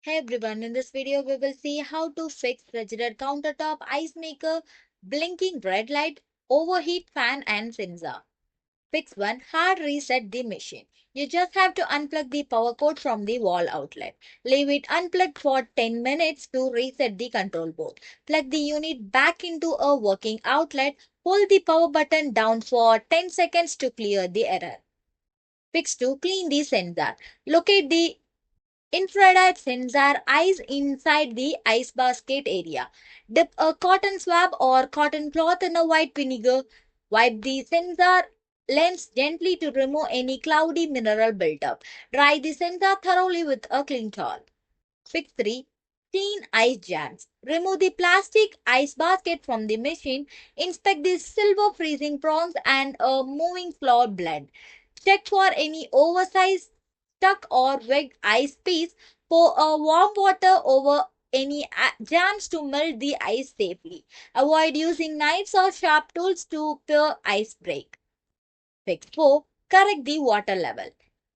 Hey everyone, in this video we will see how to fix Frigidaire Countertop, ice maker, blinking red light, overheat fan and sensor. Fix 1. Hard reset the machine. You just have to unplug the power cord from the wall outlet. Leave it unplugged for 10 minutes to reset the control board. Plug the unit back into a working outlet. Hold the power button down for 10 seconds to clear the error. Fix 2. Clean the sensor. Locate the infrared sensor eyes inside the ice basket area. Dip a cotton swab or cotton cloth in a white vinegar. Wipe the sensor lens gently to remove any cloudy mineral buildup. Dry the sensor thoroughly with a clean towel. Fix 3. Clean ice jams. Remove the plastic ice basket from the machine. Inspect the silver freezing prongs and a moving floor blend. Check for any oversized, stuck or wet ice piece. Pour a warm water over any jams to melt the ice safely. Avoid using knives or sharp tools to peel ice break. Fix 4. Correct the water level.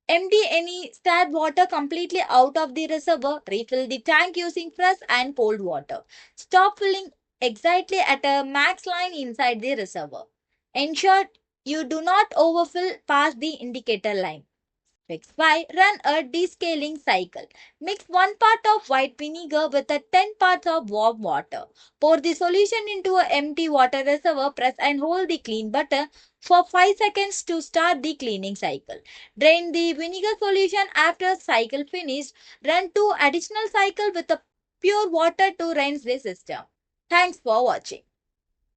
Empty any stored water completely out of the reservoir. Refill the tank using fresh and cold water. Stop filling exactly at a max line inside the reservoir. Ensure you do not overfill past the indicator line. Fix 5. Run a descaling cycle. Mix 1 part of white vinegar with a 10 parts of warm water. Pour the solution into an empty water reservoir. Press and hold the clean button for 5 seconds to start the cleaning cycle. Drain the vinegar solution after cycle finished. Run 2 additional cycles with a pure water to rinse the system. Thanks for watching.